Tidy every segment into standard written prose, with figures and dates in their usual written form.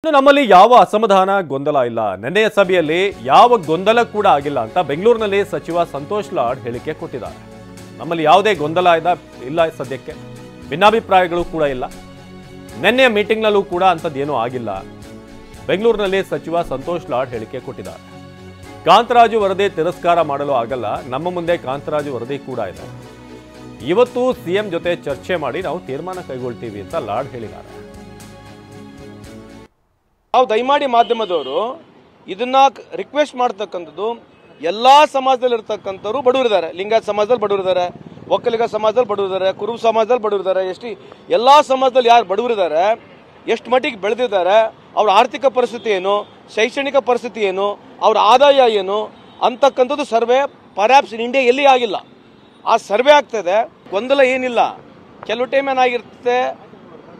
ನಮ್ಮಲ್ಲಿ ಯಾವ ಅಸಮಾಧಾನ ಗೊಂದಲ ಇಲ್ಲ. ನಿನ್ನೆಯ ಸಭೆಯಲ್ಲಿ ಯಾವ ಗೊಂದಲ ಕೂಡ ಆಗಿಲ್ಲ ಅಂತ ಬೆಂಗಳೂರಿನಲ್ಲಿ ಸಚಿವ ಸಂತೋಷ್ ಲಾಡ್ ಹೇಳಿಕೆ ಕೊಟ್ಟಿದ್ದಾರೆ. ನಮ್ಮಲ್ಲಿ ಯಾವುದೇ ಗೊಂದಲ ಇಲ್ಲ, ಸದ್ಯಕ್ಕೆ ಭಿನ್ನಾಭಿಪ್ರಾಯಗಳು ಕೂಡ ಇಲ್ಲ. ನಿನ್ನೆಯ ಮೀಟಿಂಗ್ನಲ್ಲೂ ಕೂಡ ಅಂಥದ್ದೇನೂ ಆಗಿಲ್ಲ. ಬೆಂಗಳೂರಿನಲ್ಲಿ ಸಚಿವ ಸಂತೋಷ್ ಲಾಡ್ ಹೇಳಿಕೆ ಕೊಟ್ಟಿದ್ದಾರೆ. ಕಾಂತರಾಜು ವರದಿ ತಿರಸ್ಕಾರ ಮಾಡಲು ಆಗಲ್ಲ, ನಮ್ಮ ಮುಂದೆ ಕಾಂತರಾಜು ವರದಿ ಕೂಡ ಇದೆ. ಇವತ್ತು ಸಿಎಂ ಜೊತೆ ಚರ್ಚೆ ಮಾಡಿ ನಾವು ತೀರ್ಮಾನ ಕೈಗೊಳ್ತೀವಿ ಅಂತ ಲಾಡ್ ಹೇಳಿದ್ದಾರೆ. ನಾವು ದಯಮಾಡಿ ಮಾಧ್ಯಮದವರು ಇದನ್ನ ರಿಕ್ವೆಸ್ಟ್ ಮಾಡ್ತಕ್ಕಂಥದ್ದು, ಎಲ್ಲಾ ಸಮಾಜದಲ್ಲಿ ಇರ್ತಕ್ಕಂಥವ್ರು ಬಡವರಿದ್ದಾರೆ. ಲಿಂಗಾಯತ ಸಮಾಜದಲ್ಲಿ ಬಡವರಿದ್ದಾರೆ, ಒಕ್ಕಲಿಗ ಸಮಾಜದಲ್ಲಿ ಬಡವರಿದ್ದಾರೆ, ಕುರುಬ ಸಮಾಜದಲ್ಲಿ ಬಡವರಿದ್ದಾರೆ. ಎಲ್ಲಾ ಸಮಾಜದಲ್ಲಿ ಯಾರು ಬಡವರಿದ್ದಾರೆ, ಎಷ್ಟು ಮಟ್ಟಿಗೆ ಬೆಳೆದಿದ್ದಾರೆ, ಅವ್ರ ಆರ್ಥಿಕ ಪರಿಸ್ಥಿತಿ ಏನು, ಶೈಕ್ಷಣಿಕ ಪರಿಸ್ಥಿತಿ ಏನು, ಅವ್ರ ಆದಾಯ ಏನು ಅಂತಕ್ಕಂಥದ್ದು ಸರ್ವೆ ಪರ್ಯಾಪ್ಸ್ ಇನ್ ಇಂಡಿಯಾ ಎಲ್ಲಿ ಆಗಿಲ್ಲ. ಆ ಸರ್ವೆ ಆಗ್ತದೆ, ಗೊಂದಲ ಏನಿಲ್ಲ. ಕೆಲವು ಟೈಮ್ ಏನಾಗಿರುತ್ತೆ,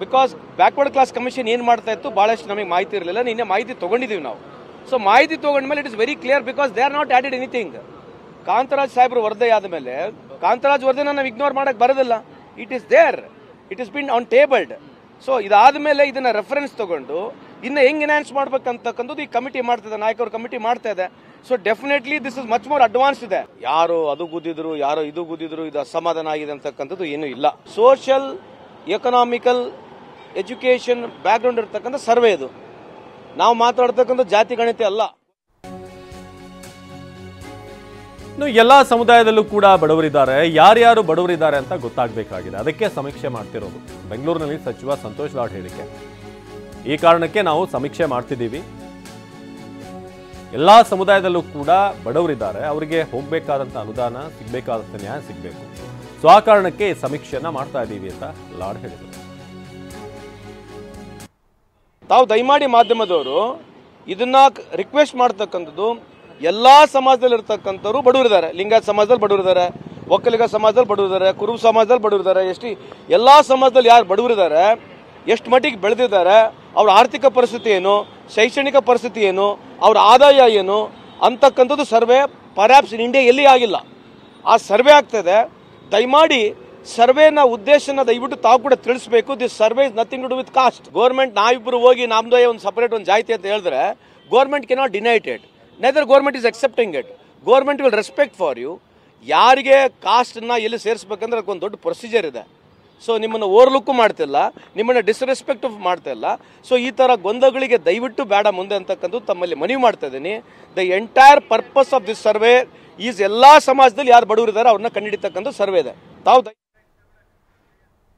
ಬಿಕಾಸ್ ಬ್ಯಾಕ್ವರ್ಡ್ ಕ್ಲಾಸ್ ಕಮಿಷನ್ ಏನು ಮಾಡ್ತಾ ಇತ್ತು ಬಹಳಷ್ಟು ನಮಗೆ ಮಾಹಿತಿ ಇರಲಿಲ್ಲ. ನಿನ್ನೆ ಮಾಹಿತಿ ತೊಗೊಂಡಿದ್ದೀವಿ ನಾವು. ಸೊ ಮಾಹಿತಿ ತೊಗೊಂಡ್ಮೇಲೆ it is very clear, because they are not added anything. Kantaraj ಸಾಹೇಬ್ರು ವರದಿ ಆದಮೇಲೆ ಕಾಂತರಾಜ್ ವರದಿನ ನಾವು ಇಗ್ನೋರ್ ಮಾಡಕ್ಕೆ ಬರೋದಿಲ್ಲ. It is there, it is been on tabled. So ಇದಾದ್ಮೇಲೆ ಇದನ್ನ ರೆಫರೆನ್ಸ್ ತಗೊಂಡು ಇನ್ನು ಹೆಂಗ್ ಎನ್ಹಾನ್ಸ್ ಮಾಡ್ಬೇಕಂತಕ್ಕಂಥದ್ದು ಈ ಕಮಿಟಿ ಮಾಡ್ತಿದೆ, ನಾಯಕರು ಕಮಿಟಿ ಮಾಡ್ತಾ ಇದೆ. So definitely this is much more advance ಇದೆ. ಯಾರು ಅದು ಗುದ್ದಿದ್ರು, ಯಾರೋ ಇದು ಗುದ್ದಿದ್ರು, ಇದು ಅಸಮಾಧಾನ ಆಗಿದೆ ಅಂತಕ್ಕಂಥದ್ದು ಏನೂ ಇಲ್ಲ. ಸೋಷಿಯಲ್, ಎಕನಾಮಿಕಲ್, ಎಜುಕೇಶನ್ ಬ್ಯಾಕ್ಗ್ರೌಂಡ್ ಇರ್ತಕ್ಕಂಥ ಸರ್ವೆ ಇದು. ನಾವು ಮಾತಾಡ್ತಕ್ಕಂಥ ಜಾತಿ ಗಣಿತ ಅಲ್ಲ. ಎಲ್ಲಾ ಸಮುದಾಯದಲ್ಲೂ ಕೂಡ ಬಡವರಿದ್ದಾರೆ. ಯಾರ್ಯಾರು ಬಡವರಿದ್ದಾರೆ ಅಂತ ಗೊತ್ತಾಗಬೇಕಾಗಿದೆ. ಅದಕ್ಕೆ ಸಮೀಕ್ಷೆ ಮಾಡ್ತಿರೋದು. ಬೆಂಗಳೂರಿನಲ್ಲಿ ಸಚಿವ ಸಂತೋಷ್ ಲಾಡ್ ಹೇಳಿಕೆ. ಈ ಕಾರಣಕ್ಕೆ ನಾವು ಸಮೀಕ್ಷೆ ಮಾಡ್ತಿದ್ದೀವಿ. ಎಲ್ಲಾ ಸಮುದಾಯದಲ್ಲೂ ಕೂಡ ಬಡವರಿದ್ದಾರೆ, ಅವರಿಗೆ ಹೋಗ್ಬೇಕಾದಂತ ಅನುದಾನ ಸಿಗ್ಬೇಕಾದಂತ ನ್ಯಾಯ ಸಿಗಬೇಕು. ಸೊ ಆ ಕಾರಣಕ್ಕೆ ಸಮೀಕ್ಷೆಯನ್ನ ಮಾಡ್ತಾ ಇದ್ದೀವಿ ಅಂತ ಲಾಡ್ ಹೇಳಿದರು. ತಾವು ದಯಮಾಡಿ ಮಾಧ್ಯಮದವರು ಇದನ್ನ ರಿಕ್ವೆಸ್ಟ್ ಮಾಡ್ತಕ್ಕಂಥದ್ದು, ಎಲ್ಲಾ ಸಮಾಜದಲ್ಲಿ ಇರ್ತಕ್ಕಂಥವ್ರು ಬಡವರಿದ್ದಾರೆ. ಲಿಂಗಾಯತ ಸಮಾಜದಲ್ಲಿ ಬಡವರಿದ್ದಾರೆ, ಒಕ್ಕಲಿಗ ಸಮಾಜದಲ್ಲಿ ಬಡವರಿದ್ದಾರೆ, ಕುರುಬ ಸಮಾಜದಲ್ಲಿ ಬಡವರಿದ್ದಾರೆ. ಎಲ್ಲಾ ಸಮಾಜದಲ್ಲಿ ಯಾರು ಬಡವರಿದ್ದಾರೆ, ಎಷ್ಟು ಮಟ್ಟಿಗೆ ಬೆಳೆದಿದ್ದಾರೆ, ಅವ್ರ ಆರ್ಥಿಕ ಪರಿಸ್ಥಿತಿ ಏನು, ಶೈಕ್ಷಣಿಕ ಪರಿಸ್ಥಿತಿ ಏನು, ಅವ್ರ ಆದಾಯ ಏನು ಅಂತಕ್ಕಂಥದ್ದು ಸರ್ವೆ ಪರ್ಯಾಪ್ಸ್ ಇನ್ ಇಂಡಿಯಾ ಎಲ್ಲಿ ಆಗಿಲ್ಲ. ಆ ಸರ್ವೆ ಆಗ್ತದೆ. ದಯಮಾಡಿ ಸರ್ವೆನ ಉದ್ದೇಶನ ದಯವಿಟ್ಟು ತಾವು ಕೂಡ ತಿಳಿಸಬೇಕು. This survey is nothing to do with caste. Government ನಾವಿಬ್ರು ಹೋಗಿ ನಮ್ದು ಒಂದು ಸಪರೇಟ್ ಒಂದು ಜಾತಿ ಅಂತ ಹೇಳಿದ್ರೆ government cannot denied it, neither government is accepting it. Government will respect for you. ಯಾರಿಗೆ ಕಾಸ್ಟನ್ನ ಎಲ್ಲಿ ಸೇರಿಸ್ಬೇಕಂದ್ರೆ ಅದಕ್ಕೊಂದು ದೊಡ್ಡ ಪ್ರೊಸೀಜರ್ ಇದೆ. ಸೊ ನಿಮ್ಮನ್ನು ಓವರ್ಲುಕ್ ಮಾಡ್ತಿಲ್ಲ, ನಿಮ್ಮನ್ನು ಡಿಸ್ರೆಸ್ಪೆಕ್ಟ್ ಮಾಡ್ತಿಲ್ಲ. ಸೊ ಈ ಥರ ಗೊಂದಲಗಳಿಗೆ ದಯವಿಟ್ಟು ಬೇಡ ಮುಂದೆ ಅಂತಕ್ಕಂಥದ್ದು ತಮ್ಮಲ್ಲಿ ಮನವಿ ಮಾಡ್ತಾ ಇದ್ದೀನಿ. The entire purpose of this survey is ಎಲ್ಲಾ ಸಮಾಜದಲ್ಲಿ ಯಾರು ಬಡವರಿದ್ದಾರೆ ಅವ್ರನ್ನ ಕಂಡುಹಿಡಿತಕ್ಕಂಥ ಸರ್ವೆ ಇದೆ. ತಾವು